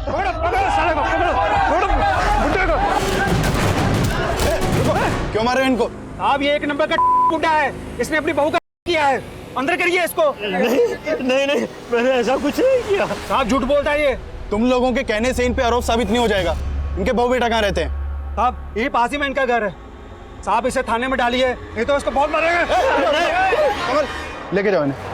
पकड़ो पकड़ो साले को, पकड़ो पकड़ो बुड्ढे को। क्यों मारे इनको? साहब ये एक नंबर का बुड्ढा है, इसने अपनी बहू का किया है, अंदर करिए इसको। नहीं नहीं, मैंने ऐसा कुछ नहीं किया। साहब झूठ बोलता है ये। तुम लोगों के कहने से इन पे आरोप साबित नहीं हो जाएगा। इनके बहू बेटा कहाँ रहते हैं? साहब यही पास ही में इनका घर है। साहब इसे थाने में डालिए, नहीं तो इसको बहुत मारेंगे। कमल लेके जाओ इन्हें।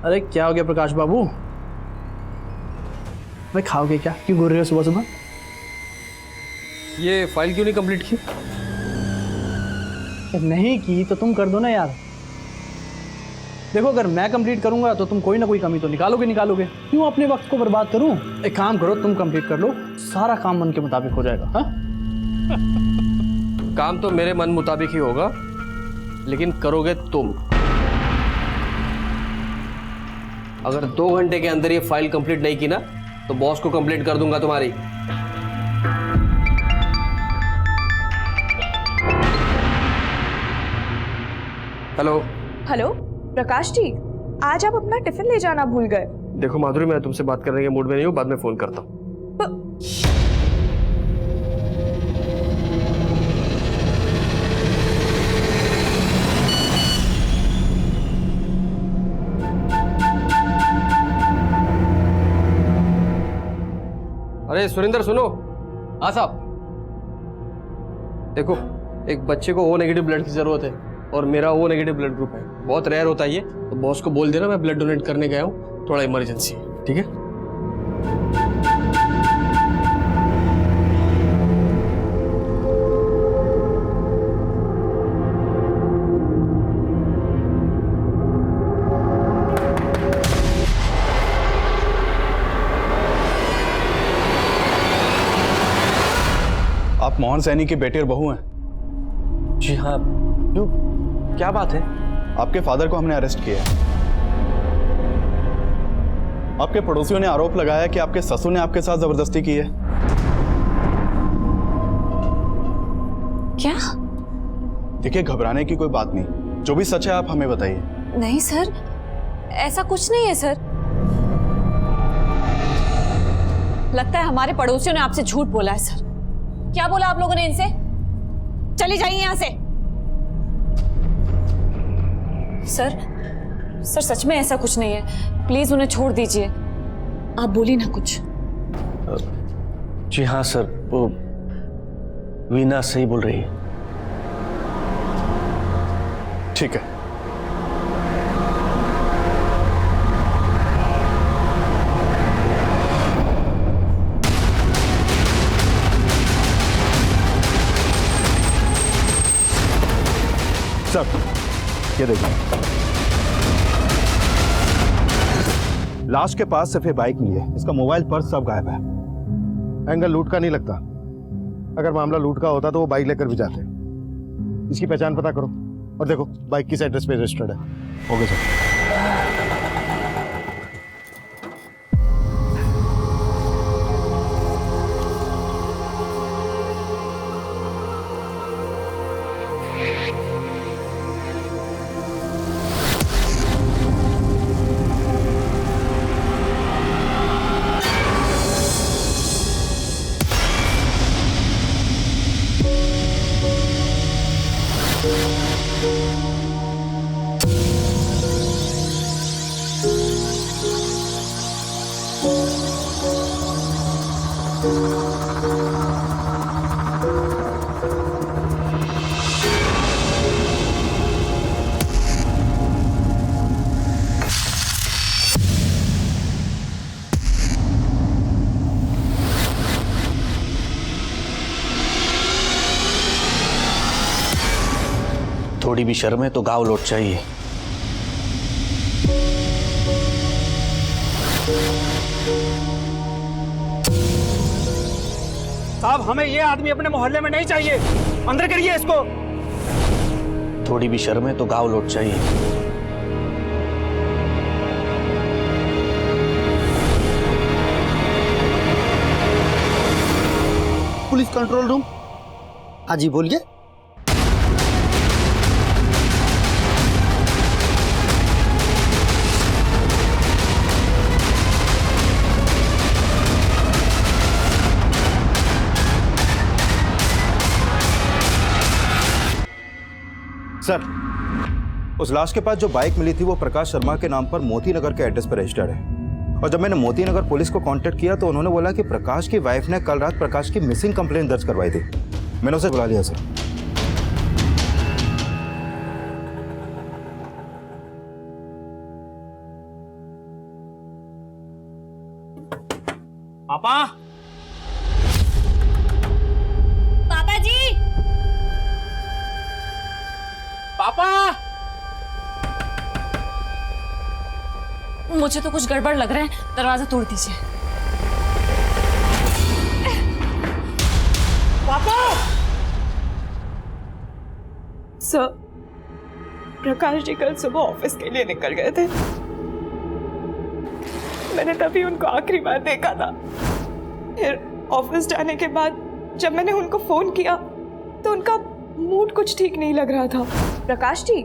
अरे क्या हो गया प्रकाश बाबू? भाई खाओगे क्या? क्यों घूर रहे हो सुबह सुबह? ये फाइल क्यों नहीं कंप्लीट की? नहीं की तो तुम कर दो ना यार। देखो अगर मैं कंप्लीट करूंगा तो तुम कोई ना कोई कमी तो निकालोगे। क्यों अपने वक्त को बर्बाद करूं? एक काम करो, तुम कंप्लीट कर लो, सारा काम मन के मुताबिक हो जाएगा। हाँ? काम तो मेरे मन मुताबिक ही होगा, लेकिन करोगे तुम। अगर 2 घंटे के अंदर ये फाइल कंप्लीट नहीं की ना तो बॉस को कंप्लेंट कर दूंगा तुम्हारी। हेलो हेलो प्रकाश जी, आज आप अपना टिफिन ले जाना भूल गए। देखो माधुरी, मैं तुमसे बात करने के मूड में नहीं हूँ, बाद में फोन करता हूँ। अरे सुरेंद्र सुनो। हाँ साहब। देखो एक बच्चे को ओ नेगेटिव ब्लड की जरूरत है और मेरा ओ नेगेटिव ब्लड ग्रुप है, बहुत रेयर होता है ये, तो बॉस को बोल देना मैं ब्लड डोनेट करने गया हूँ, थोड़ा इमरजेंसी है, ठीक है? आप मोहन सैनी की बेटी और बहू हैं? जी हाँ। क्यों, क्या बात है? आपके फादर को हमने अरेस्ट किया है। आपके पड़ोसियों ने आरोप लगाया कि आपके ससुर ने आपके साथ जबरदस्ती की है। क्या? देखिए घबराने की कोई बात नहीं, जो भी सच है आप हमें बताइए। नहीं सर, ऐसा कुछ नहीं है सर। लगता है हमारे पड़ोसियों ने आपसे झूठ बोला है सर। क्या बोला आप लोगों ने इनसे? चली जाइए यहां से। सर सच में ऐसा कुछ नहीं है, प्लीज उन्हें छोड़ दीजिए। आप बोलिए ना कुछ। जी हाँ सर, वो वीना सही बोल रही है। ठीक है। सर ये देखिए, लाश के पास सिर्फ ये बाइक मिली है, इसका मोबाइल पर्स सब गायब है। एंगल लूट का नहीं लगता। अगर मामला लूट का होता तो वो बाइक लेकर भी जाते। इसकी पहचान पता करो और देखो बाइक किस एड्रेस पे रजिस्टर्ड है। Okay sir. थोड़ी भी शर्म है तो गाँव लौट चाहिए। साहब हमें ये आदमी अपने मोहल्ले में नहीं चाहिए, अंदर करिए इसको। थोड़ी भी शर्म है तो गाँव लौट चाहिए। Police control room. हाँ जी बोलिए। सर, उस लाश के पास जो बाइक मिली थी वो प्रकाश शर्मा के नाम पर मोती नगर के एड्रेस पर रजिस्टर्ड है। और जब मैंने मोती नगर पुलिस को कांटेक्ट किया तो उन्होंने बोला कि प्रकाश की वाइफ ने कल रात प्रकाश की मिसिंग कंप्लेंट दर्ज करवाई थी। मैंने उसे बुला लिया सर। पापा, पापा जी, पापा, मुझे तो कुछ गड़बड़ लग रहा है, दरवाजा तोड़ दीजिए। पापा। सर, प्रकाश जी कल सुबह ऑफिस के लिए निकल गए थे। मैंने तभी उनको आखिरी बार देखा था। फिर ऑफिस जाने के बाद जब मैंने उनको फोन किया तो उनका मूड कुछ ठीक नहीं लग रहा था। प्रकाश जी,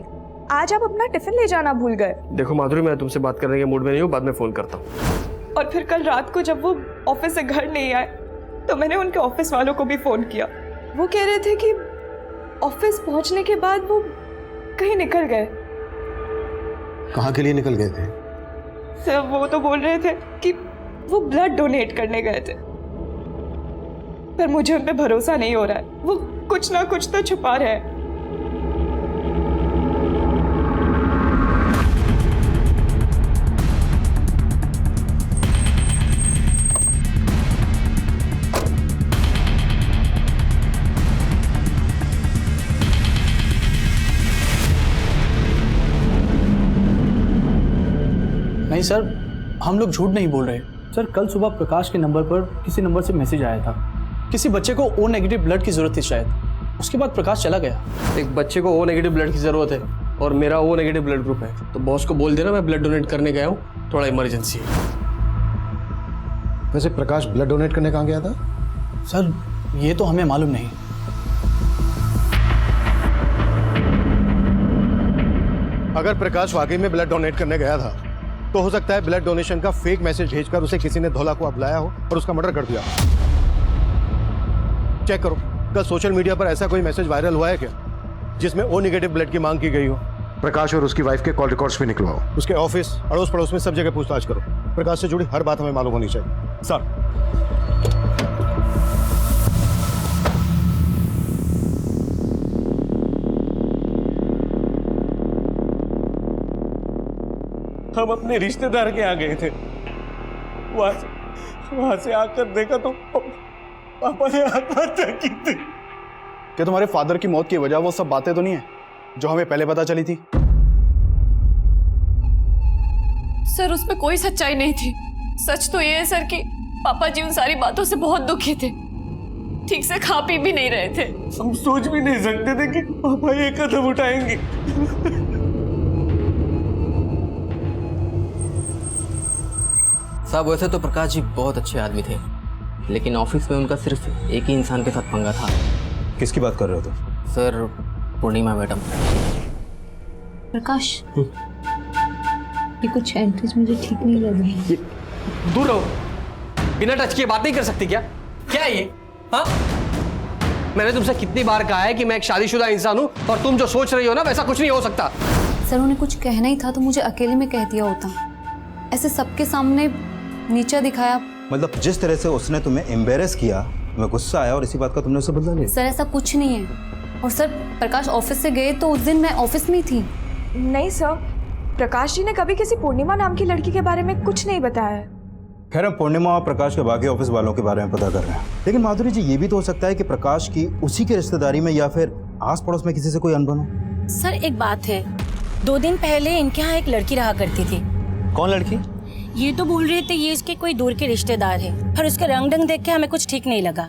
आज आप अपना टिफिन ले जाना भूल गए। देखो माधुरी, मैं तुमसे बात करने के मूड में नहीं हूँ, बाद में फोन करता हूँ। और फिर कल रात को जब वो ऑफिस से घर नहीं आए तो मैंने उनके ऑफिस वालों को भी फोन किया। वो कह रहे थे कि ऑफिस पहुंचने के बाद वो कहीं निकल गए। कहाँ के लिए निकल गए थे? सर, वो तो बोल रहे थे कि वो ब्लड डोनेट करने गए थे, पर मुझे उन पे भरोसा नहीं हो रहा है। वो कुछ ना कुछ तो छुपा रहे हैं। नहीं सर, हम लोग झूठ नहीं बोल रहे सर। कल सुबह प्रकाश के नंबर पर किसी नंबर से मैसेज आया था। किसी बच्चे को ओ नेगेटिव ब्लड की जरूरत थी शायद। उसके बाद प्रकाश चला गया। एक बच्चे को ओ नेगेटिव ब्लड की ज़रूरत है और मेरा ओ नेगेटिव ब्लड ग्रुप है, तो बॉस को बोल देना मैं ब्लड डोनेट करने गया हूँ, थोड़ा इमरजेंसी है। वैसे प्रकाश ब्लड डोनेट करने कहाँ गया था? सर, ये तो हमें मालूम नहीं। अगर प्रकाश वाकई में ब्लड डोनेट करने गया था तो हो सकता है ब्लड डोनेशन का फेक मैसेज भेजकर उसे किसी ने धोला को बुलाया हो और उसका मर्डर कर दिया। चेक करो, कल सोशल मीडिया पर ऐसा कोई मैसेज वायरल हुआ है क्या जिसमें ओ नेगेटिव ब्लड की मांग की गई हो? प्रकाश और उसकी वाइफ के कॉल रिकॉर्ड्स भी निकलवाओ। उसके ऑफिस, अड़ोस पड़ोस में सब जगह पूछताछ करो। प्रकाश से जुड़ी हर बात हमें मालूम होनी चाहिए। सर, हम अपने रिश्तेदार के यहाँ गए थे। वहां से आकर देखा तो पापा ने आत्महत्या की थी। क्या तुम्हारे फादर की मौत की वजह वो सब बातें तो नहीं है जो हमें पहले पता चली थी? सर, उसमें कोई सच्चाई नहीं थी। सच तो ये है सर कि पापा जी उन सारी बातों से बहुत दुखी थे। ठीक से खा पी भी नहीं रहे थे। हम सोच भी नहीं सकते थे कि पापा ये कदम उठाएंगे। साहब, वैसे तो प्रकाश जी बहुत अच्छे आदमी थे, लेकिन ऑफिस में उनका सिर्फ एक ही इंसान के साथ पंगा था। किसकी बात कर रहे हो तुम? सर, पूर्णिमा मैडम। प्रकाश, ये कुछ एंट्रीज मुझे ठीक नहीं लग रही। दूर रहो, बिना टच किए बात नहीं कर सकती क्या? क्या है ये? हाँ, मैंने तुमसे कितनी बार कहा है कि मैं एक शादीशुदा इंसान हूँ और तुम जो सोच रही हो ना वैसा कुछ नहीं हो सकता। सर, उन्हें कुछ कहना ही था तो मुझे अकेले में कह दिया होता। ऐसे सबके सामने नीचा दिखाया। मतलब जिस तरह से उसने तुम्हें एम्बेरस किया, मैं गुस्सा आया और इसी बात का तुमने उसे बदला लिया। सर, ऐसा कुछ नहीं है। और सर, प्रकाश ऑफिस से गए तो उस दिन मैं ऑफिस में ही थी। नहीं सर, प्रकाश जी ने कभी किसी पूर्णिमा नाम की लड़की के बारे में कुछ नहीं बताया। खैर, हम पूर्णिमा और प्रकाश के बाकी ऑफिस वालों के बारे में पता कर रहे हैं। लेकिन माधुरी जी, ये भी तो हो सकता है कि प्रकाश की उसी की रिश्तेदारी में या फिर आस पड़ोस में किसी से कोई अनबन हो। सर एक बात है, 2 दिन पहले इनके यहाँ एक लड़की रहा करती थी। कौन लड़की? ये तो बोल रहे थे ये इसके कोई दूर के रिश्तेदार है, पर उसका रंग ढंग देख के हमें कुछ ठीक नहीं लगा,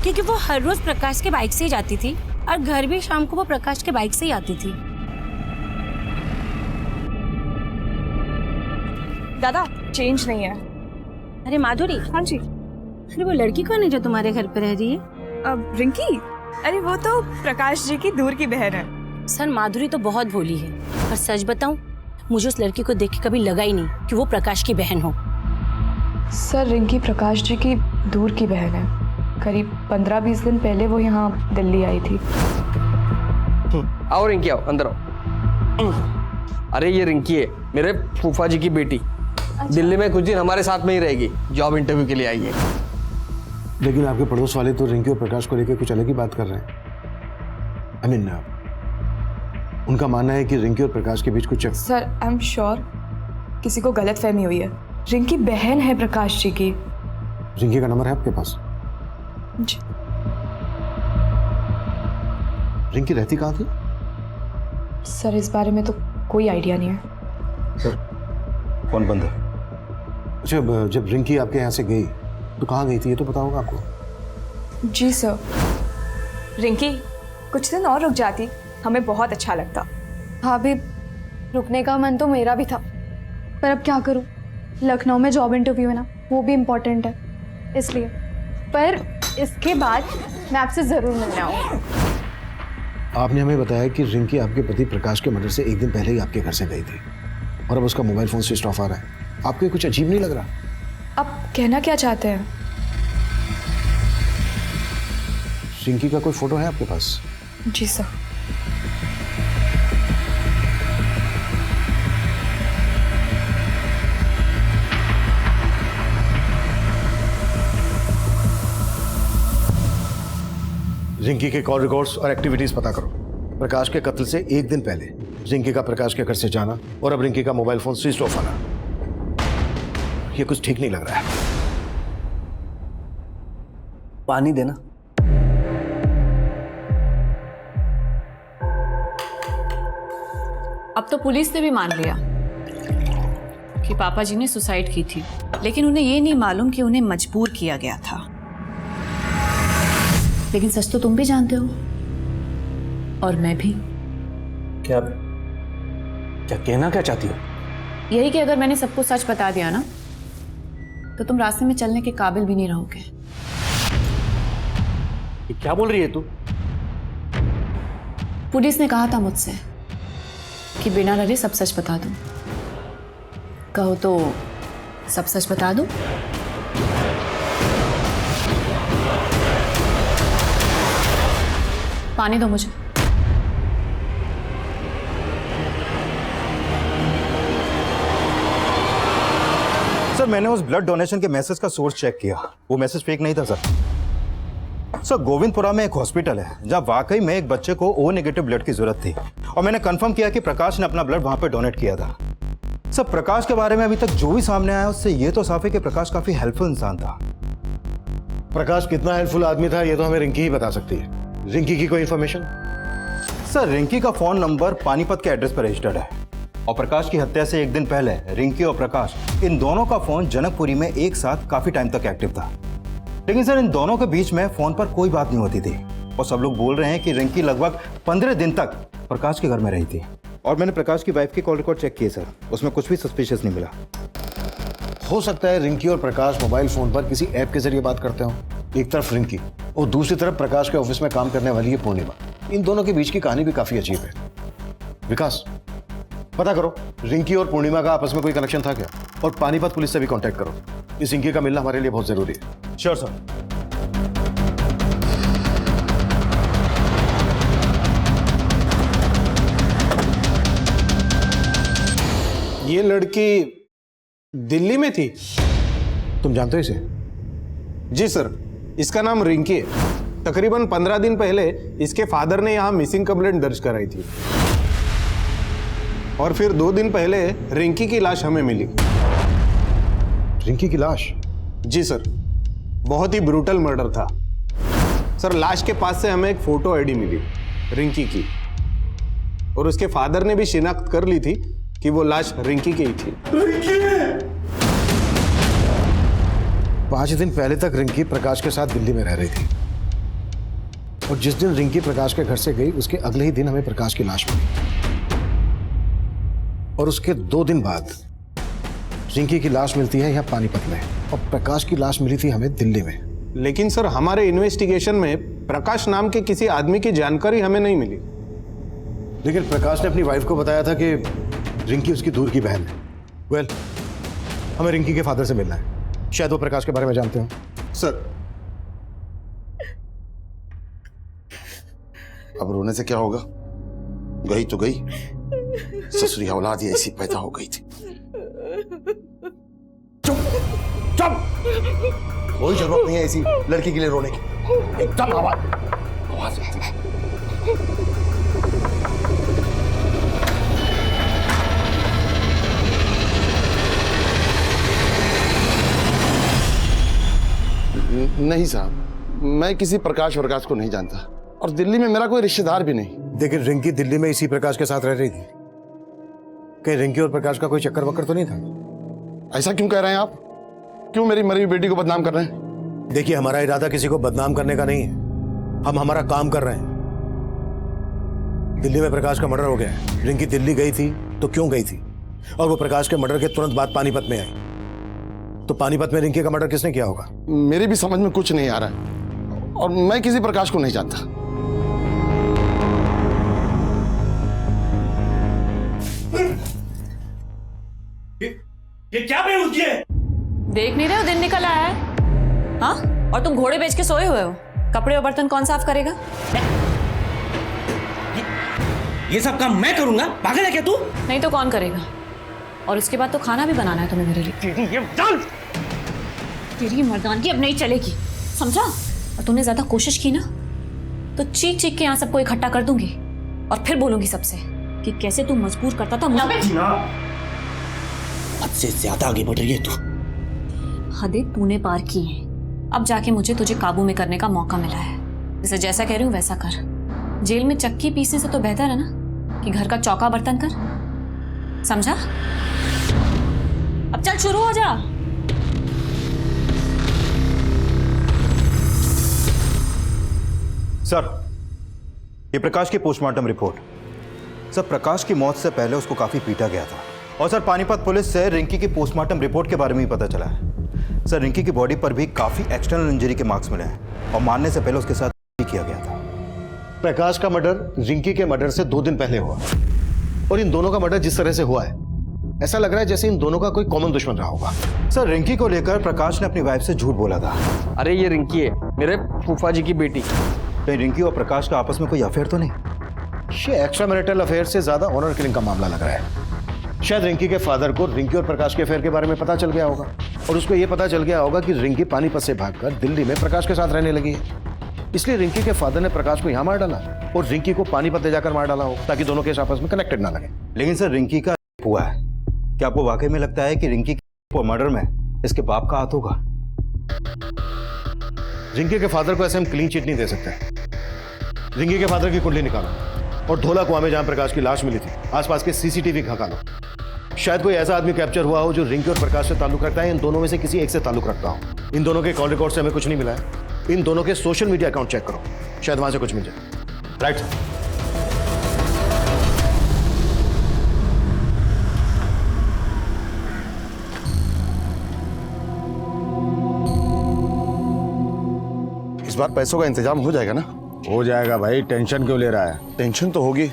क्योंकि वो हर रोज प्रकाश के बाइक से ही जाती थी और घर भी शाम को वो प्रकाश के बाइक से ही आती थी। दादा चेंज नहीं है। अरे माधुरी। हाँ जी। अरे वो लड़की कौन है जो तुम्हारे घर पे रह रही है? अब रिंकी? अरे वो तो प्रकाश जी की दूर की बहन है। सर माधुरी तो बहुत भोली है, पर सच बताऊं मुझे उस लड़की को देख के कभी लगा ही नहीं कि वो प्रकाश की बहन हो। सर रिंकी प्रकाश जी की दूर की बहन है। करीब 15-20 दिन पहले वो यहाँ दिल्ली आई थी। आओ रिंकी, आओ अंदर आओ। अरे ये रिंकी है, मेरे फूफा जी की बेटी। दिल्ली में कुछ दिन हमारे साथ में ही रहेगी, जॉब इंटरव्यू के लिए आई है। लेकिन आपके पड़ोस वाले तो रिंकी और प्रकाश को लेकर कुछ अलग ही बात कर रहे हैं। I mean, उनका मानना है कि रिंकी और प्रकाश के बीच कुछ। सर आई एम श्योर किसी को गलतफहमी हुई है। रिंकी बहन है प्रकाश जी की। रिंकी का नंबर है आपके पास? जी। रिंकी रहती कहाँ थी? सर इस बारे में तो कोई आइडिया नहीं है। सर कौन बंद है? अच्छा, जब रिंकी आपके यहाँ से गई तो कहाँ गई थी ये तो पता होगा आपको? जी सर। रिंकी कुछ दिन और रुक जाती, हमें बहुत अच्छा लगता। हाँ भी रुकने का मन तो मेरा भी था, पर अब क्या करूँ, लखनऊ में जॉब इंटरव्यू है ना, वो भी इम्पोर्टेंट है इसलिए। पर इसके बाद मैं आपसे ज़रूर मिलने आऊँगी। आपने हमें बताया कि रिंकी आपके पति प्रकाश के मर्डर से एक दिन पहले ही आपके घर से गई थी और अब उसका मोबाइल फोन स्विच ऑफ आ रहा है। आपको कुछ अजीब नहीं लग रहा? आप कहना क्या चाहते हैं? रिंकी का कोई फोटो है आपके पास? जी सर। रिंकी के कॉल रिकॉर्ड्स और एक्टिविटीज पता करो। प्रकाश के कत्ल से एक दिन पहले रिंकी का प्रकाश के घर से जाना और अब रिंकी का मोबाइल फोन स्विच ऑफ आना, ये कुछ ठीक नहीं लग रहा है। पानी देना। अब तो पुलिस ने भी मान लिया कि पापा जी ने सुसाइड की थी, लेकिन उन्हें ये नहीं मालूम कि उन्हें मजबूर किया गया था। लेकिन सच तो तुम भी जानते हो और मैं भी। क्या कहना क्या चाहती हो? यही कि अगर मैंने सबको सच बता दिया ना तो तुम रास्ते में चलने के काबिल भी नहीं रहोगे। क्या बोल रही है तू? पुलिस ने कहा था मुझसे कि बिना डरे सब सच बता दूं। कहो तो सब सच बता दूं? पानी दो मुझे। सर मैंने उस ब्लड डोनेशन के मैसेज का सोर्स चेक किया, वो मैसेज फेक नहीं था सर। गोविंदपुरा में एक हॉस्पिटल है जहां वाकई में एक बच्चे को ओ नेगेटिव ब्लड की जरूरत थी और मैंने कंफर्म किया कि प्रकाश ने अपना ब्लड वहां पे डोनेट किया था। सर प्रकाश के बारे में अभी तक जो भी सामने आया उससे ये तो साफ है कि प्रकाश काफी हेल्पफुल इंसान था। प्रकाश कितना हेल्पफुल आदमी था ये तो हमें रिंकी ही बता सकती है। रिंकी की कोई इंफॉर्मेशन? सर रिंकी का फोन नंबर पानीपत के एड्रेस पर रजिस्टर्ड है और प्रकाश की हत्या से एक दिन पहले रिंकी और प्रकाश इन दोनों का फोन जनकपुरी में एक साथ काफी टाइम तक एक्टिव था। लेकिन सर इन दोनों के बीच में फोन पर कोई बात नहीं होती थी और सब लोग बोल रहे हैं कि रिंकी लगभग 15 दिन तक प्रकाश के घर में रही थी। और मैंने प्रकाश की वाइफ की कॉल रिकॉर्ड चेक किए सर, उसमें कुछ भी सस्पिशियस नहीं मिला। हो सकता है रिंकी और प्रकाश मोबाइल फोन पर किसी ऐप के जरिए बात करते हो। एक तरफ रिंकी और दूसरी तरफ प्रकाश के ऑफिस में काम करने वाली है पूर्णिमा। इन दोनों के बीच की कहानी भी काफी अजीब है। विकास पता करो रिंकी और पूर्णिमा का आपस में कोई कनेक्शन था क्या, और पानीपत पुलिस से भी कांटेक्ट करो। इस रिंकी का मिलना हमारे लिए बहुत जरूरी है। Sure sir. ये लड़की दिल्ली में थी? तुम जानते हो इसे? जी सर, इसका नाम रिंकी है। तकरीबन 15 दिन पहले इसके फादर ने यहाँ मिसिंग कंप्लेंट दर्ज कराई थी और फिर 2 दिन पहले रिंकी की लाश हमें मिली। रिंकी की लाश? जी सर, बहुत ही ब्रूटल मर्डर था सर। लाश के पास से हमें एक फोटो आईडी मिली रिंकी की। और उसके फादर ने भी शिनाख्त कर ली थी कि वो लाश रिंकी की ही थी। 5 दिन पहले तक रिंकी प्रकाश के साथ दिल्ली में रह रही थी और जिस दिन रिंकी प्रकाश के घर से गई उसके अगले ही दिन हमें प्रकाश की लाश मिली और उसके 2 दिन बाद रिंकी की लाश मिलती है यहाँ पानीपत में और प्रकाश की लाश मिली थी हमें दिल्ली में। लेकिन सर हमारे इन्वेस्टिगेशन में प्रकाश नाम के किसी आदमी की जानकारी हमें नहीं मिली। लेकिन प्रकाश ने अपनी वाइफ को बताया था कि रिंकी उसकी दूर की बहन है। वेल, हमें रिंकी के फादर से मिलना है, शायद वो प्रकाश के बारे में जानते हो। सर अब रोने से क्या होगा? गई तो गई, ससुरी औलाद ही ऐसी पैदा हो गई थी। चुप चुप, कोई जरूरत नहीं है ऐसी लड़की के लिए रोने की। एकदम आवाज नहीं साहब, मैं किसी प्रकाश को नहीं जानता और दिल्ली में मेरा कोई रिश्तेदार भी नहीं। लेकिन रिंकी दिल्ली में इसी प्रकाश के साथ रह रही थी। कहीं रिंकी और प्रकाश का कोई चक्कर वक्कर तो नहीं था? ऐसा क्यों कह रहे हैं आप? क्यों मेरी मरी हुई बेटी को बदनाम कर रहे हैं? देखिए, हमारा इरादा किसी को बदनाम करने का नहीं है, हम हमारा काम कर रहे हैं। दिल्ली में प्रकाश का मर्डर हो गया है। रिंकी दिल्ली गई थी तो क्यों गई थी? और वो प्रकाश के मर्डर के तुरंत बाद पानीपत में आई, तो पानीपत में रिंकी का मर्डर किसने किया होगा? मेरी भी समझ में कुछ नहीं आ रहा है और मैं किसी प्रकाश को नहीं जानता। ये क्या बेहूदगी है? देख नहीं रहे हो दिन निकल आया है? हाँ, और तुम घोड़े बेच के सोए हुए हो। कपड़े और बर्तन कौन साफ करेगा? ये सब काम मैं करूंगा? पागल है क्या तू? नहीं तो कौन करेगा? और उसके बाद तो खाना भी बनाना है तुम्हें मेरे लिए। तेरी मर्दानगी अब नहीं चलेगी, समझा? और तुमने ज्यादा कोशिश की ना तो चीख चीख के यहाँ सबको इकट्ठा कर दूंगी और फिर बोलूंगी सबसे कि कैसे तू मजबूर करता था मुझे। हद से ज्यादा आगे बढ़ रही है तू। हदें तूने पार की हैं। अब जाके मुझे तुझे काबू में करने का मौका मिला है। जैसे जैसा कह रही हूँ वैसा कर। जेल में चक्की पीसने से तो बेहतर है ना कि घर का चौका बर्तन कर, समझा? अब चल शुरू हो जा। सर, ये प्रकाश की पोस्टमार्टम रिपोर्ट। सर, प्रकाश की मौत से पहले उसको काफी पीटा गया था और सर पानीपत पुलिस से रिंकी की पोस्टमार्टम रिपोर्ट के बारे में ही पता चला है। सर, रिंकी की बॉडी पर भी काफी एक्सटर्नल इंजरी के मार्क्स मिले हैं और मारने से पहले उसके साथ ही किया गया था। प्रकाश का मर्डर रिंकी के मर्डर से 2 दिन पहले हुआ और इन दोनों का मर्डर जिस तरह से हुआ है, ऐसा लग रहा है जैसे इन दोनों का कोई कॉमन दुश्मन रहा होगा। सर, रिंकी को लेकर प्रकाश ने अपनी वाइफ से झूठ बोला था। अरे ये रिंकी है, मेरे फूफा जी की बेटी। कहीं रिंकी और प्रकाश का आपस में कोई अफेयर तो नहीं? ये एक्स्ट्रा मैरिटल अफेयर से ज्यादा ऑनर किलिंग का मामला लग रहा है। शायद रिंकी के फादर को रिंकी और प्रकाश के अफेयर के बारे में पता चल गया होगा और उसको ये पता चल गया होगा कि रिंकी पानीपत से भागकर दिल्ली में प्रकाश के साथ रहने लगी है। इसलिए रिंकी के फादर ने प्रकाश को यहाँ मार डाला और रिंकी को पानीपत ले जाकर मार डाला हो ताकि दोनों केस आपस में कनेक्टेड ना लगे। लेकिन सर, रिंकी का हुआ है, क्या आपको वाकई में लगता है कि रिंकी के मर्डर में इसके बाप का हाथ होगा? रिंकी के फादर को ऐसे हम क्लीन चिट नहीं दे सकते। रिंकी के फादर की कुंडली निकालो और धोला कुआं में जहां प्रकाश की लाश मिली थी आसपास के सीसीटीवी खंगालो। शायद कोई ऐसा आदमी कैप्चर हुआ हो जो रिंकी और प्रकाश से ताल्लुक रखता है, इन दोनों में से किसी एक से ताल्लुक रखता हो। इन दोनों के कॉल रिकॉर्ड से हमें कुछ नहीं मिला है। इन दोनों के सोशल मीडिया अकाउंट चेक करो, शायद वहां से कुछ मिल जाए। Right sir. इस बार पैसों का इंतजाम हो जाएगा ना? हो जाएगा भाई, टेंशन क्यों ले रहा है? टेंशन तो होगी,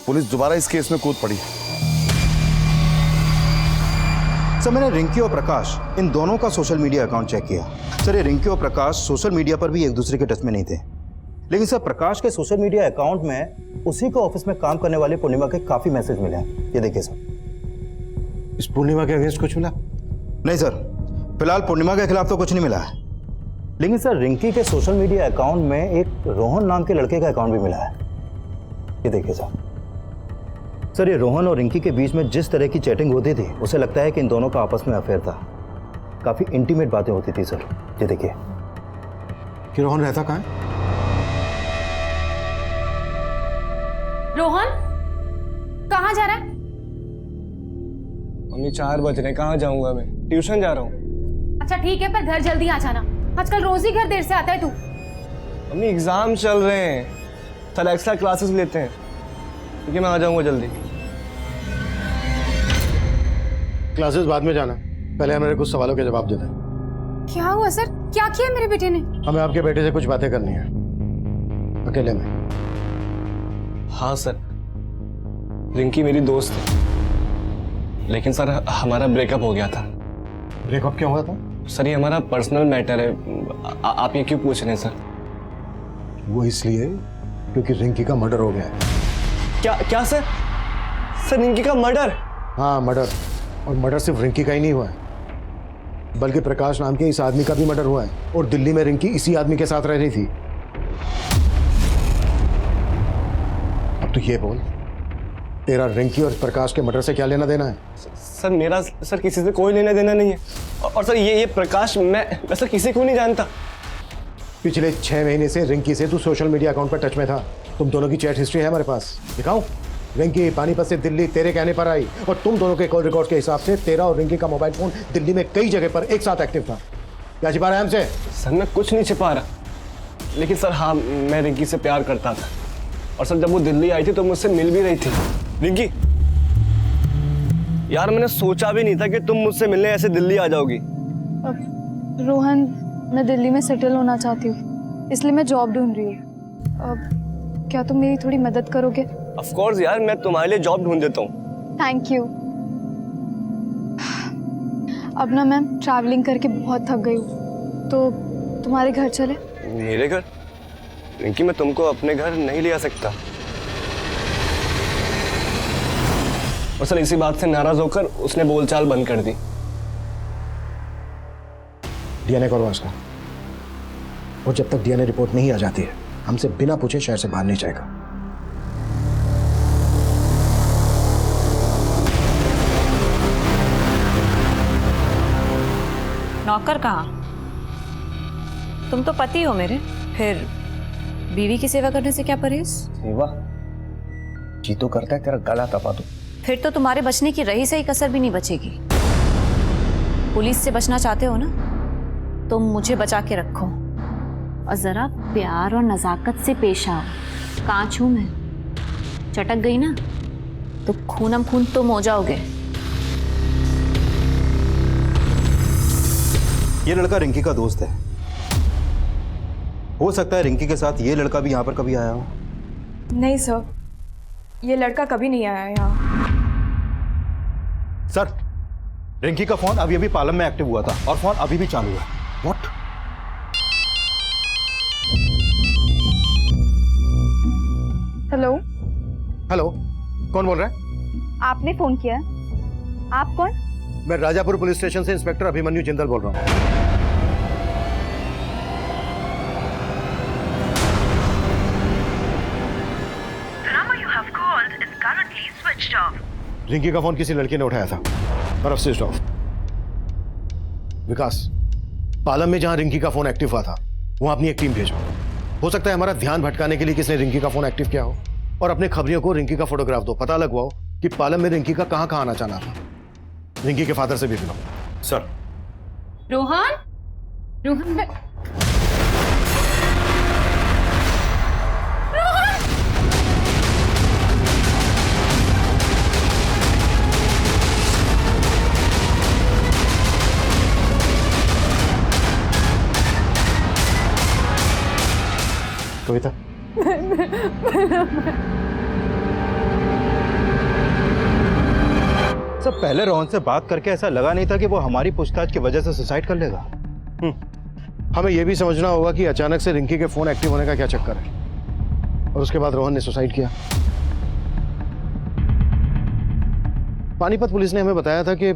पुलिस दोबारा इस केस में कूद पड़ी। सर, मैंने रिंकी और प्रकाश इन दोनों का सोशल मीडिया अकाउंट चेक किया। सर, ये रिंकी और प्रकाश सोशल मीडिया पर भी एक दूसरे के टच में नहीं थे। लेकिन सर, प्रकाश के सोशल मीडिया अकाउंट में उसी को ऑफिस में काम करने वाले पूर्णिमा के काफी मैसेज मिले हैं। ये देखिए सर। इस पूर्णिमा के अगेंस्ट कुछ मिला? नहीं सर, फिलहाल पूर्णिमा के खिलाफ तो कुछ नहीं मिला है। लेकिन सर, रिंकी के सोशल मीडिया अकाउंट में एक रोहन नाम के लड़के का अकाउंट भी मिला है। ये देखिए सर, ये रोहन और रिंकी के बीच में जिस तरह की चैटिंग होती थी, उसे लगता है कि इन दोनों का आपस में अफेयर था। काफी इंटीमेट बातें होती थी सर। ये देखिए। कि रोहन रहता कहाँ है? रोहन, कहाँ जा रहा है? मम्मी 4 बज रहे, कहाँ जाऊंगा मैं? ट्यूशन जा रहा हूँ। अच्छा ठीक है, पर घर जल्दी आ जाना। आजकल रोज ही घर देर से आता है तू। मम्मी एग्जाम चल रहे हैं, कल एक्स्ट्रा क्लासेस लेते हैं। ठीक है, मैं आ जाऊंगा जल्दी। क्लासेस बाद में जाना, पहले हमें कुछ सवालों के जवाब देना। क्या हुआ सर? क्या किया मेरे बेटे ने? हमें आपके बेटे से कुछ बातें करनी है, अकेले में। हाँ सर, रिंकी मेरी दोस्त है, लेकिन सर हमारा ब्रेकअप हो गया था। ब्रेकअप क्यों हुआ था? सर ये हमारा पर्सनल मैटर है, आप ये क्यों पूछ रहे हैं सर? वो इसलिए क्योंकि रिंकी का मर्डर हो गया है। क्या सर? सर रिंकी का मर्डर? हाँ मर्डर, और मर्डर सिर्फ रिंकी का ही नहीं हुआ है, बल्कि प्रकाश नाम के इस आदमी का भी मर्डर हुआ है, और दिल्ली में रिंकी इसी आदमी के साथ रह रही थी। अब तो ये बोल, तेरा रिंकी और प्रकाश के मर्डर से क्या लेना देना है? सर मेरा सर किसी से कोई लेना देना नहीं है, और सर ये प्रकाश मैं सर किसी को नहीं जानता। पिछले 6 महीने से रिंकी से तू सोशल मीडिया अकाउंट पर टच में था। तुम दोनों की चैट हिस्ट्री है हमारे पास, दिखाऊं? रिंकी पानीपत से दिल्ली तेरे कहने पर आई, और तुम दोनों के कॉल रिकॉर्ड के हिसाब से तेरा और रिंकी का मोबाइल फोन दिल्ली में कई जगह पर एक साथ एक्टिव था। क्या छिपा रहा है हमसे? सर मैं कुछ नहीं छिपा रहा, लेकिन सर हाँ मैं रिंकी से प्यार करता था, और सर जब वो दिल्ली आई थी तो मुझसे मिल भी रही थी। रिंकी यार, मैंने सोचा भी नहीं था कि तुम मुझसे मिलने ऐसे दिल्ली आ जाओगी। रोहन, मैं दिल्ली में सेटल होना चाहती हूँ, इसलिए मैं जॉब ढूंढ रही हूँ। क्या तुम मेरी थोड़ी मदद करोगे? ऑफ कोर्स यार, मैं तुम्हारे लिए जॉब ढूंढ देता हूँ। Thank you. अब ना मैं ट्रैवलिंग करके बहुत थक गई हूँ, तो तुम्हारे घर चले? मेरे घर? रिंकी मैं तुमको अपने घर नहीं ले आ सकता, और सर इसी बात से नाराज होकर उसने बोलचाल बंद कर दी। डीएनए करवा उसका, और जब तक डीएनए रिपोर्ट नहीं आ जाती है हमसे बिना पूछे शहर से बाहर नहीं जाएगा। नौकर कहाँ? तुम तो पति हो मेरे, फिर बीवी की सेवा करने से क्या परहेज? सेवा जी तो करता है तेरा गला दबा दूं। फिर तो तुम्हारे बचने की रही सही कसर भी नहीं बचेगी। पुलिस से बचना चाहते हो ना, तो मुझे बचा के रखो, और जरा प्यार और नजाकत से पेश आओ। कांच हूं मैं, चटक गई ना तो खूनम खून तुम हो जाओगे। ये लड़का रिंकी का दोस्त है, हो सकता है रिंकी के साथ ये लड़का भी यहाँ पर कभी आया हो। नहीं सर, ये लड़का कभी नहीं आया यहाँ। सर रिंकी का फोन अभी अभी पालम में एक्टिव हुआ था, और फोन अभी भी चालू है। व्हाट? हेलो हेलो, कौन बोल रहा है? आपने फोन किया? आप कौन? मैं राजापुर पुलिस स्टेशन से इंस्पेक्टर अभिमन्यु जिंदल बोल रहा हूँ। रिंकी का फोन किसी लड़के ने उठाया था और अब स्विच ऑफ। विकास, पालम में जहां रिंकी का फोन एक्टिव हुआ था वहां अपनी एक टीम भेजो। हो सकता है हमारा ध्यान भटकाने के लिए किसने रिंकी का फोन एक्टिव किया हो, और अपने खबरियों को रिंकी का फोटोग्राफ दो, पता लगवाओ कि पालम में रिंकी का कहां कहां आना जाना था। रिंकी के फादर से भी मिलो। सर। रोहन, रोहन कविता, सर पहले रोहन से बात करके ऐसा लगा नहीं था कि वो हमारी पूछताछ की वजह से सुसाइड कर लेगा। हमें यह भी समझना होगा कि अचानक से रिंकी के फोन एक्टिव होने का क्या चक्कर है, और उसके बाद रोहन ने सुसाइड किया। पानीपत पुलिस ने हमें बताया था कि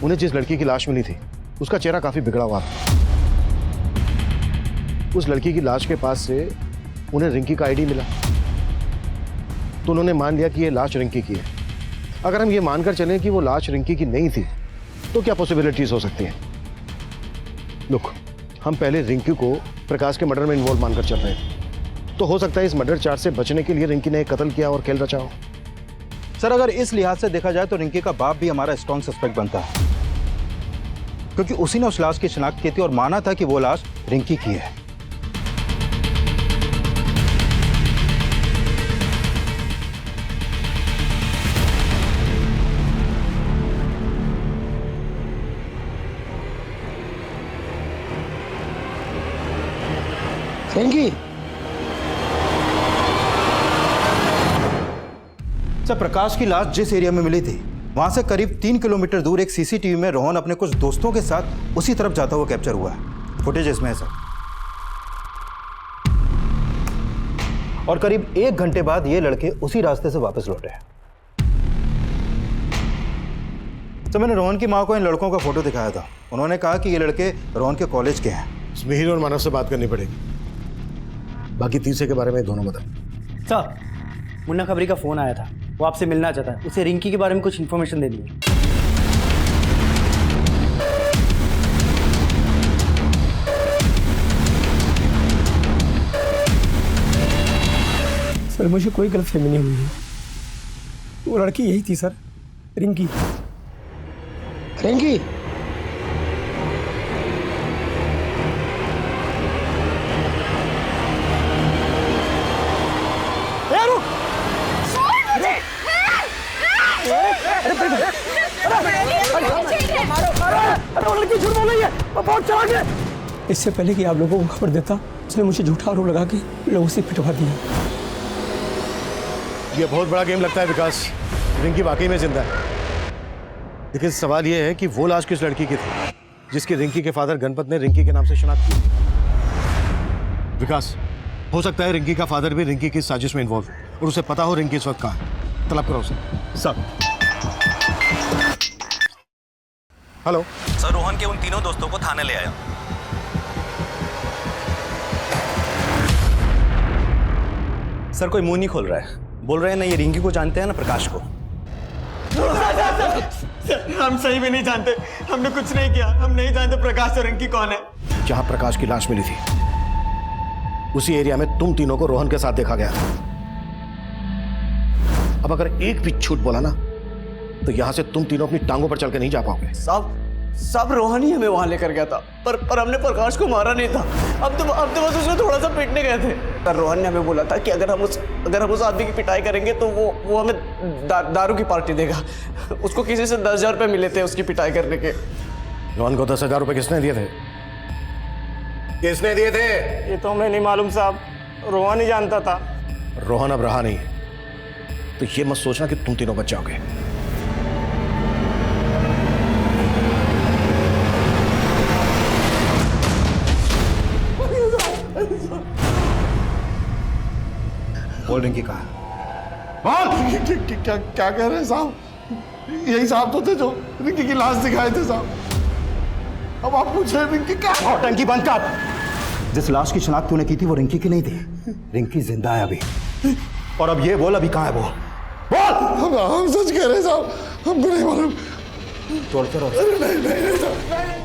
उन्हें जिस लड़की की लाश मिली थी उसका चेहरा काफी बिगड़ा हुआ था। उस लड़की की लाश के पास से उन्हें रिंकी का आईडी मिला, तो उन्होंने मान लिया कि यह लाश रिंकी की है। अगर हम ये मानकर चलें कि वो लाश रिंकी की नहीं थी, तो क्या पॉसिबिलिटीज हो सकती हैं? लुक, हम पहले रिंकी को प्रकाश के मर्डर में इन्वॉल्व मानकर चल रहे थे, तो हो सकता है इस मर्डर चार्ज से बचने के लिए रिंकी ने एक कत्ल किया और खेल रचा हो। सर अगर इस लिहाज से देखा जाए तो रिंकी का बाप भी हमारा स्ट्रॉन्ग सस्पेक्ट बनता है, क्योंकि उसी ने उस लाश की शिनाख्त की थी और माना था कि वो लाश रिंकी की है। रिंकी, सर प्रकाश की लाश जिस एरिया में मिली थी वहां से करीब 3 किलोमीटर दूर एक सीसीटीवी में रोहन अपने कुछ दोस्तों के साथ उसी तरफ जाता हुआ कैप्चर हुआ है। फुटेज इसमें है सर। और करीब 1 घंटे बाद ये लड़के उसी रास्ते से वापस लौटे। तो मैंने रोहन की मां को इन लड़कों का फोटो दिखाया था। उन्होंने कहा कि ये लड़के रोहन के कॉलेज के हैं। मिहिर और मानव से बात करनी पड़ेगी, बाकी तीसरे के बारे में दोनों बता। सर, मुन्ना खबरी का फोन आया था, वो आपसे मिलना चाहता है। उसे रिंकी के बारे में कुछ इन्फॉर्मेशन देनी है। सर मुझे कोई गलतफहमी नहीं हुई है, वो लड़की यही थी सर, रिंकी। रिंकी, इससे पहले कि आप लोगों को खबर देता, उसने मुझे झूठा आरोप लगा के लोगों से पिटवा दिया। ये बहुत बड़ा गेम लगता है विकास। रिंकी वाकई में जिंदा है, लेकिन सवाल ये है कि वो लाश किस लड़की की थी जिसकी रिंकी के फादर गणपत ने रिंकी के नाम से शिनाख्त की। विकास, हो सकता है रिंकी का फादर भी रिंकी की साजिश में इन्वॉल्व और उसे पता हो रिंकी इस वक्त कहाँ है। तलब करो उसे। सर हेलो सर, रोहन के उन तीनों दोस्तों को थाने ले आया। सर कोई मुंह नहीं खोल रहा है, बोल रहे हैं ना ये रिंकी को जानते हैं ना प्रकाश को। हम सही में नहीं जानते, हमने कुछ नहीं किया, हम नहीं जानते प्रकाश और रिंकी कौन है। जहां प्रकाश की लाश मिली थी उसी एरिया में तुम तीनों को रोहन के साथ देखा गया। अब अगर एक भी झूठ बोला ना तो यहां से तुम तीनों अपनी टांगों पर चल के नहीं जा पाओगे। सब रोहन ही हमें वहां लेकर गया था, पर हमने प्रकाश को मारा नहीं था। अब तो बस उसमें थोड़ा सा पीटने गए थे। पर रोहन ने हमें बोला था कि अगर हम उस आदमी की पिटाई करेंगे तो वो हमें दारू की पार्टी देगा। उसको किसी से 10,000 रुपये मिले थे उसकी पिटाई करने के। रोहन को 10,000 रुपये किसने दिए थे? किसने दिए थे? ये तो हमें नहीं मालूम साहब, रोहन ही जानता था। रोहन अब रहा नहीं, तो ये मत सोचना कि तुम तीनों बच जाओगे। बोल रिंकी कहा? क्या कह रहे हैं साहब? यही साहब तो थे जो रिंकी की लाश दिखाए थे साहब। अब आप पूछ रहे हैं रिंकी क्या? और टंकी बंद कर। जिस लाश की शिनाख्त तूने की थी वो रिंकी की नहीं थी। रिंकी जिंदा है अभी। और अब ये बोल, अभी कहाँ है वो? बोल। हम सच कह रहे हैं साहब, हमको नहीं मालूम। तोड़ते रहो। नहीं साहब।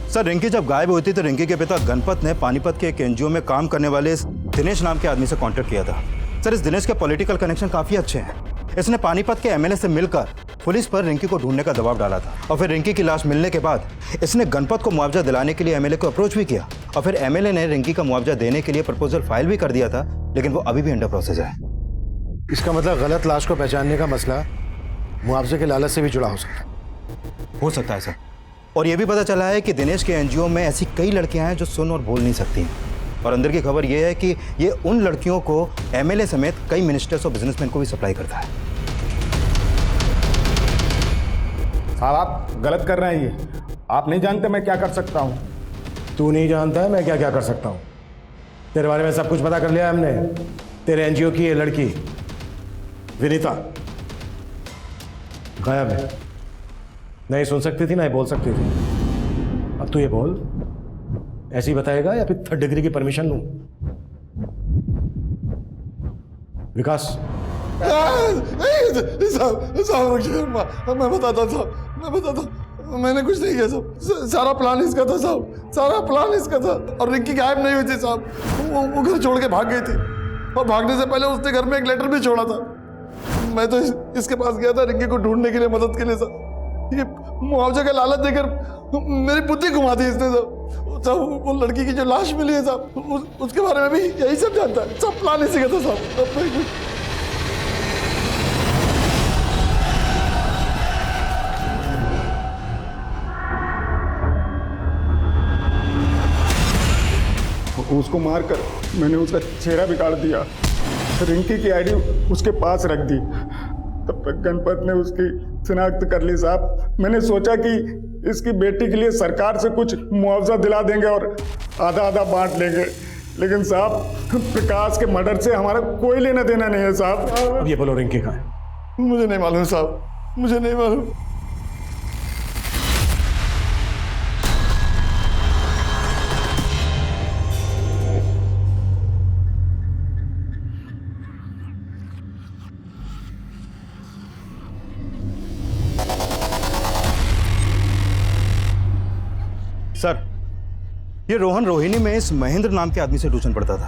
सर रिंकी जब गायब हुई थी तो रिंकी के पिता गणपत ने पानीपत के एक एनजीओ में काम करने वाले इस दिनेश नाम के आदमी से कांटेक्ट किया था। सर इस दिनेश के पॉलिटिकल कनेक्शन काफी अच्छे हैं। इसने पानीपत के एमएलए से मिलकर पुलिस पर रिंकी को ढूंढने का दबाव डाला था और फिर रिंकी की लाश मिलने के बाद इसने गणपत को मुआवजा दिलाने के लिए एमएलए को अप्रोच भी किया और फिर एमएलए ने रिंकी का मुआवजा देने के लिए प्रपोजल फाइल भी कर दिया था, लेकिन वो अभी भी अंडर प्रोसेस है। इसका मतलब गलत लाश को पहचानने का मसला मुआवजे के लालच से भी जुड़ा हो सकता है सर। और यह भी पता चला है कि दिनेश के एनजीओ में ऐसी कई लड़कियां हैं जो सुन और बोल नहीं सकती। और अंदर की खबर यह है कि ये उन लड़कियों को एमएलए समेत कई मिनिस्टर्स और बिजनेसमैन को भी सप्लाई करता है। साहब आप गलत कर रहे हैं, ये आप नहीं जानते मैं क्या कर सकता हूँ। तू नहीं जानता है मैं क्या क्या कर सकता हूँ? तेरे बारे में सब कुछ पता कर लिया हमने। तेरे एनजीओ की ये लड़की विनीता गायब है। नहीं सुन सकती थी, नहीं बोल सकती थी। अब तू ये बोल, ऐसे ही बताएगा या फिर 3rd डिग्री की परमिशन लूं? विकास साहब रुक जाइए, मैं बताता साहब, मैं बताता। मैंने कुछ नहीं किया साहब, सारा प्लान इसका था साहब, सारा प्लान इसका था। और रिंकी गायब नहीं हुई थी साहब, वो घर छोड़ के भाग गई थी, और भागने से पहले उसने घर में एक लेटर भी छोड़ा था। मैं तो इसके पास गया था रिंकी को ढूंढने के लिए, मदद के लिए साहब। ये मुआवजे का लालच देकर मेरी बुद्धि घुमा दी इसने साहब। वो लड़की की जो लाश मिली है साहब, उसके बारे में भी यही सब जानता है। सब प्लान इसी का था साहब। उसको मारकर मैंने उसका चेहरा बिगाड़ दिया, रिंकी की आईडी उसके पास रख दी। तब तक गणपत ने उसकी शिनाख्त कर ली साहब। मैंने सोचा कि इसकी बेटी के लिए सरकार से कुछ मुआवजा दिला देंगे और आधा आधा बांट लेंगे, लेकिन साहब प्रकाश के मर्डर से हमारा कोई लेना देना नहीं है साहब। अब ये बोलो रिंकी कहाँ है? मुझे नहीं मालूम साहब, मुझे नहीं मालूम। सर, ये रोहन रोहिणी में इस महेंद्र नाम के आदमी से ट्यूशन पढ़ता था,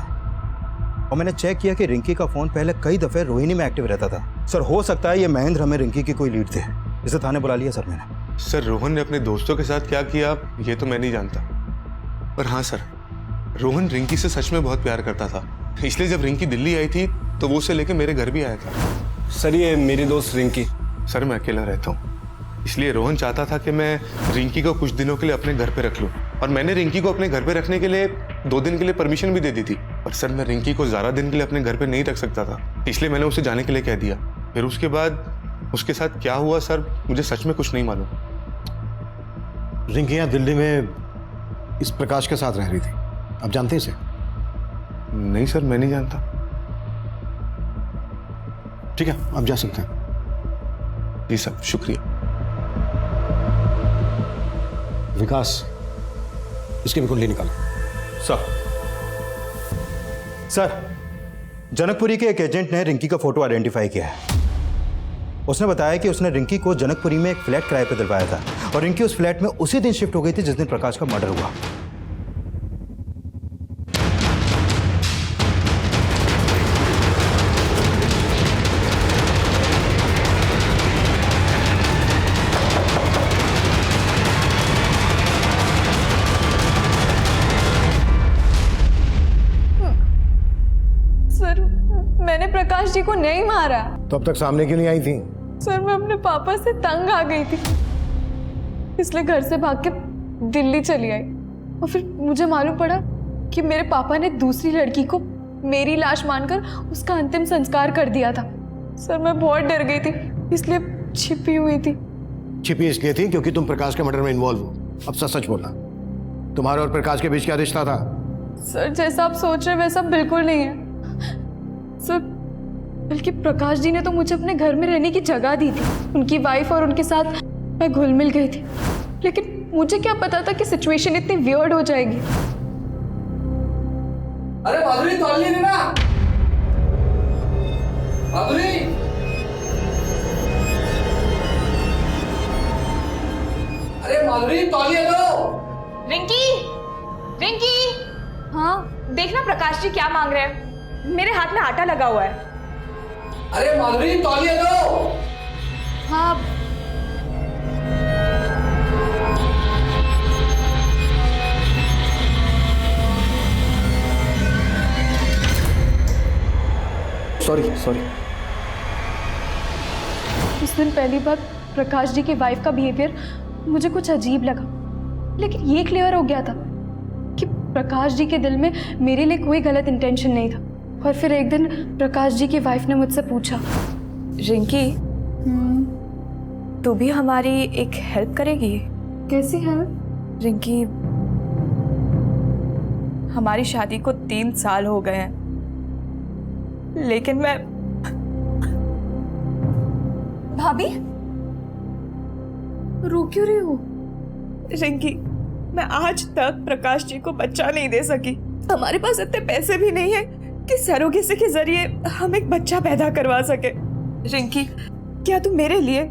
और मैंने चेक किया कि रिंकी का फोन पहले कई दफे रोहिणी में एक्टिव रहता था। सर, हो सकता है ये महेंद्र हमें रिंकी की कोई लीड थे। इसे थाने बुला लिया सर मैंने। सर, रोहन ने अपने दोस्तों के साथ क्या किया ये तो मैं नहीं जानता, पर हाँ सर, रोहन रिंकी से सच में बहुत प्यार करता था, इसलिए जब रिंकी दिल्ली आई थी तो वो उसे लेकर मेरे घर भी आया था। सर, ये मेरी दोस्त रिंकी। सर, मैं अकेला रहता हूँ, इसलिए रोहन चाहता था कि मैं रिंकी को कुछ दिनों के लिए अपने घर पे रख लूं, और मैंने रिंकी को अपने घर पे रखने के लिए 2 दिन के लिए परमिशन भी दे दी थी। पर सर, मैं रिंकी को ज़्यादा दिन के लिए अपने घर पे नहीं रख सकता था, इसलिए मैंने उसे जाने के लिए कह दिया। फिर उसके बाद उसके साथ क्या हुआ सर, मुझे सच में कुछ नहीं मालूम। रिंकी यहाँ दिल्ली में इस प्रकाश के साथ रह रही थी, आप जानते हैं इसे? नहीं सर, मैं नहीं जानता। ठीक है, आप जा सकते हैं। जी सर, शुक्रिया। विकास, इसकी भी कुंडली निकालो। सर, जनकपुरी के एक एजेंट ने रिंकी का फोटो आइडेंटिफाई किया है। उसने बताया कि उसने रिंकी को जनकपुरी में एक फ्लैट किराए पर दिलवाया था, और रिंकी उस फ्लैट में उसी दिन शिफ्ट हो गई थी जिस दिन प्रकाश का मर्डर हुआ। मैंने प्रकाश जी को नहीं मारा। तो अब तक सामने क्यों नहीं आई थी? सर, मैं अपने पापा से तंग आ गई थी, इसलिए घर से भाग के दिल्ली चली आई, और फिर मुझे मालूम पड़ा कि मेरे पापा ने दूसरी लड़की को मेरी लाश मानकर उसका अंतिम संस्कार कर दिया था। सर, मैं बहुत डर गई थी, इसलिए छिपी हुई थी। छिपी इसलिए थी क्योंकि तुम प्रकाश के मर्डर में इन्वॉल्व हो। अब सच सच बोलना, तुम्हारे और प्रकाश के बीच क्या रिश्ता था? सर, जैसा आप सोच रहे वैसा बिल्कुल नहीं है सर, बल्कि प्रकाश जी ने तो मुझे अपने घर में रहने की जगह दी थी। उनकी वाइफ और उनके साथ मैं घुल मिल गई थी, लेकिन मुझे क्या पता था कि सिचुएशन इतनी वियर्ड हो जाएगी। अरे माधुरी, तौलिए देना। माधुरी, अरे माधुरी, तौलिए दो। रिंकी, रिंकी। हाँ, देखना प्रकाश जी क्या मांग रहे हैं। मेरे हाथ में आटा लगा हुआ है। अरे माधुरी, तौलिए दो। हाँ। सॉरी। उस दिन पहली बार प्रकाश जी की वाइफ का बिहेवियर मुझे कुछ अजीब लगा, लेकिन ये क्लियर हो गया था कि प्रकाश जी के दिल में मेरे लिए कोई गलत इंटेंशन नहीं था। और फिर एक दिन प्रकाश जी की वाइफ ने मुझसे पूछा, रिंकी, तू भी हमारी एक हेल्प करेगी? कैसी हेल्प? रिंकी, हमारी शादी को 3 साल हो गए हैं, लेकिन मैं। भाभी, रो क्यों रही हो? रिंकी, मैं आज तक प्रकाश जी को बच्चा नहीं दे सकी। हमारे पास इतने पैसे भी नहीं है कि सरोगेसी के जरिए हम एक बच्चा पैदा करवा सके। रिंकी, क्या तू मेरे लिए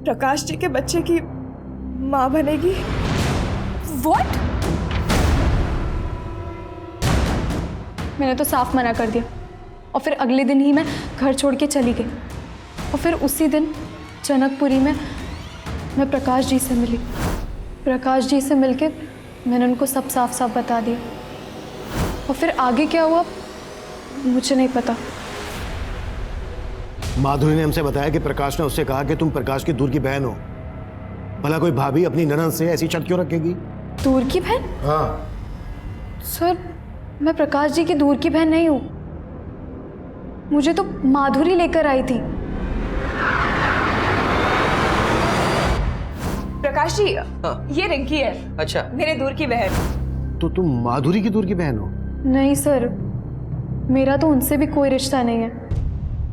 प्रकाश जी के बच्चे की माँ बनेगी? What? मैंने तो साफ मना कर दिया और फिर अगले दिन ही मैं घर छोड़ के चली गई और फिर उसी दिन जनकपुरी में मैं प्रकाश जी से मिली। प्रकाश जी से मिलके मैंने उनको सब साफ साफ बता दिया और फिर आगे क्या हुआ मुझे नहीं पता। माधुरी ने हमसे बताया कि प्रकाश ने उससे कहा कि तुम प्रकाश की दूर की बहन हो। भला कोई भाभी अपनी ननद से ऐसी शर्त क्यों रखेगी? दूर की बहन? हाँ सर, मैं प्रकाश जी की दूर की बहन नहीं हूँ। मुझे तो माधुरी लेकर आई थी। प्रकाश जी, ये रिंकी है। अच्छा, मेरे दूर की बहन। तो तुम माधुरी की दूर की बहन हो? नहीं सर, मेरा तो उनसे भी कोई रिश्ता नहीं है,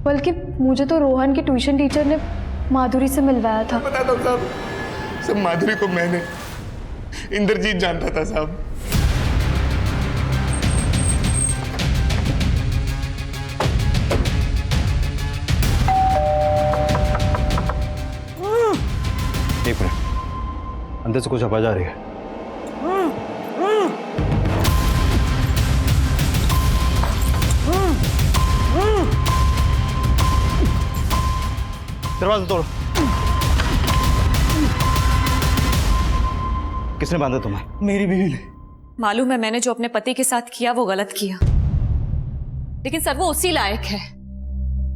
बल्कि मुझे तो रोहन के ट्यूशन टीचर ने माधुरी से मिलवाया था। पता था साहब, सब माधुरी को मैंने इंद्रजीत जानता था साहब। एक मिनट, अंदर से कुछ आवाज आ रही है। दरवाजा तोड़ो। किसने बांधा तुम्हें? मेरी बीवी ने। मालूम है मैंने जो अपने पति के साथ किया वो गलत किया, लेकिन सर वो उसी लायक है।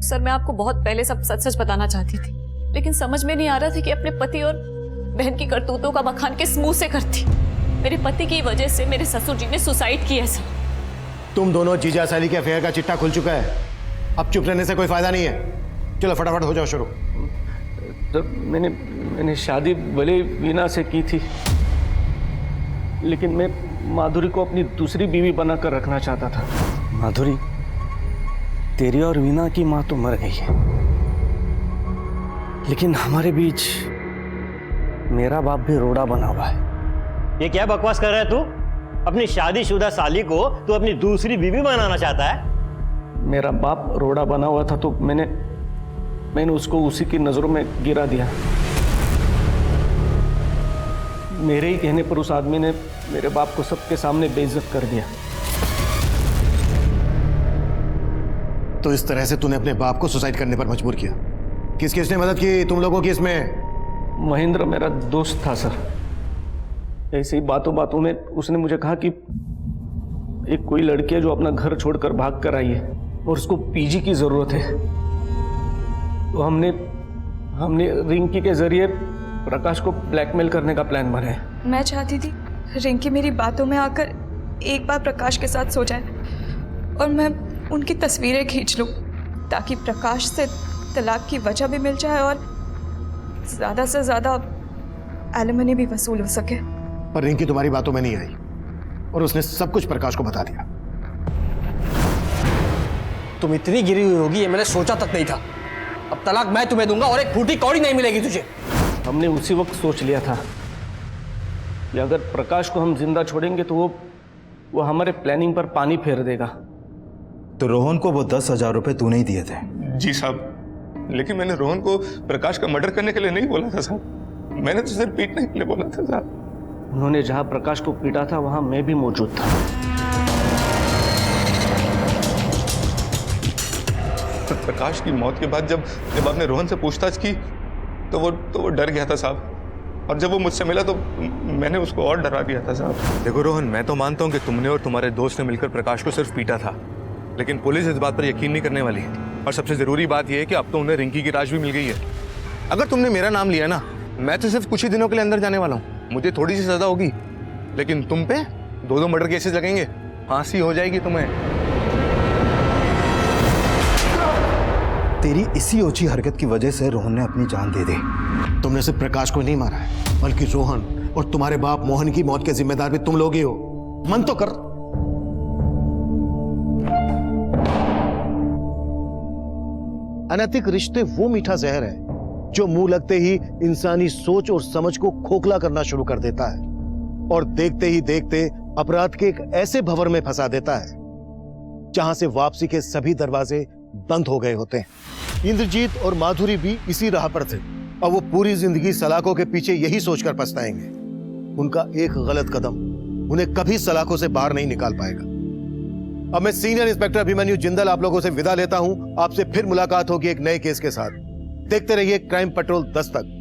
सर मैं आपको बहुत पहले सब सच सच बताना चाहती थी, लेकिन समझ में नहीं आ रहा था कि अपने पति और बहन की करतूतों का बखान किस मुंह से करती। मेरे पति की वजह से मेरे ससुर जी ने सुसाइड किया सर। तुम दोनों जीजा साली के अफेयर का चिट्टा खुल चुका है। अब चुप रहने से कोई फायदा नहीं है। चलो फटाफट हो जाओ शुरू। तो मैंने शादी भले वीना से की थी, लेकिन मैं माधुरी को अपनी दूसरी बीवी बनाकर रखना चाहता था। माधुरी, तेरी और वीना की माँ तो मर गई है, लेकिन हमारे बीच मेरा बाप भी रोड़ा बना हुआ है। ये क्या बकवास कर रहा है तू? अपनी शादीशुदा साली को तू अपनी दूसरी बीवी बनाना चाहता है? मेरा बाप रोड़ा बना हुआ था तो मैंने उसको उसी की नजरों में गिरा दिया। मेरे ही कहने पर उस आदमी ने मेरे बाप को सबके सामने बेइज्जत कर दिया। तो इस तरह से तूने अपने बाप को सुसाइड करने पर मजबूर किया। किसने मदद की तुम लोगों की इसमें? महेंद्र मेरा दोस्त था सर। ऐसे ही बातों बातों में उसने मुझे कहा कि एक कोई लड़की है जो अपना घर छोड़कर भाग कर आई है और उसको पीजी की जरूरत है। तो हमने रिंकी के जरिए प्रकाश को ब्लैकमेल करने का प्लान बनाया। मैं चाहती थी रिंकी मेरी बातों में आकर एक बार प्रकाश के साथ सो जाए और मैं उनकी तस्वीरें खींच लूं, ताकि प्रकाश से तलाक की वजह भी मिल जाए और ज़्यादा से ज़्यादा एलिमनी भी वसूल हो सके। पर रिंकी तुम्हारी बातों में नहीं आई और उसने सब कुछ प्रकाश को बता दिया। तुम इतनी गिरी हुई होगी ये मैंने सोचा तक नहीं था। अब तलाक मैं तुम्हें दूंगा और एक फूटी कौड़ी नहीं मिलेगी तुझे। हमने उसी वक्त सोच लिया था कि अगर प्रकाश को हम जिंदा छोड़ेंगे तो वो हमारे प्लानिंग पर पानी फेर देगा। तो रोहन को वो 10,000 रुपए तूने ही दिए थे? जी साहब, लेकिन मैंने रोहन को प्रकाश का मर्डर करने के लिए नहीं बोला था साहब। मैंने तो सिर्फ पीटने के लिए बोला था साहब। उन्होंने जहां प्रकाश को पीटा था वहां मैं भी मौजूद था। प्रकाश की मौत के बाद जब आपने रोहन से पूछताछ की तो वो डर गया था साहब, और जब वो मुझसे मिला तो मैंने उसको और डरा दिया था साहब। देखो रोहन, मैं तो मानता हूँ कि तुमने और तुम्हारे दोस्त ने मिलकर प्रकाश को सिर्फ पीटा था, लेकिन पुलिस इस बात पर यकीन नहीं करने वाली। और सबसे जरूरी बात यह है कि अब तो उन्हें रिंकी की लाश भी मिल गई है। अगर तुमने मेरा नाम लिया ना, मैं तो सिर्फ कुछ ही दिनों के लिए अंदर जाने वाला हूँ, मुझे थोड़ी सी सजा होगी, लेकिन तुम पे 2-2 मर्डर केसेस लगेंगे, फांसी हो जाएगी तुम्हें। तेरी इसी ओछी हरकत की वजह से रोहन ने अपनी जान दे दी। तुमने सिर्फ प्रकाश को नहीं मारा है, बल्कि रोहन और तुम्हारे बाप मोहन की मौत के जिम्मेदार भी तुम लोग ही हो। मन तो कर। अनैतिक रिश्ते वो मीठा जहर है जो मुंह लगते ही इंसानी सोच और समझ को खोखला करना शुरू कर देता है और देखते ही देखते अपराध के एक ऐसे भंवर में फंसा देता है जहां से वापसी के सभी दरवाजे बंद हो गए होते हैं। इंद्रजीत और माधुरी भी इसी राह पर थे और वो पूरी जिंदगी सलाखों के पीछे यही सोचकर पछताएंगे। उनका एक गलत कदम उन्हें कभी सलाखों से बाहर नहीं निकाल पाएगा। अब मैं सीनियर इंस्पेक्टर अभिमन्यु जिंदल आप लोगों से विदा लेता हूं। आपसे फिर मुलाकात होगी एक नए केस के साथ। देखते रहिए क्राइम पेट्रोल 10 तक।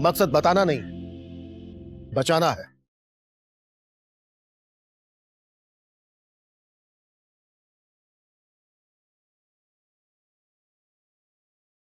मकसद बताना नहीं, बचाना है।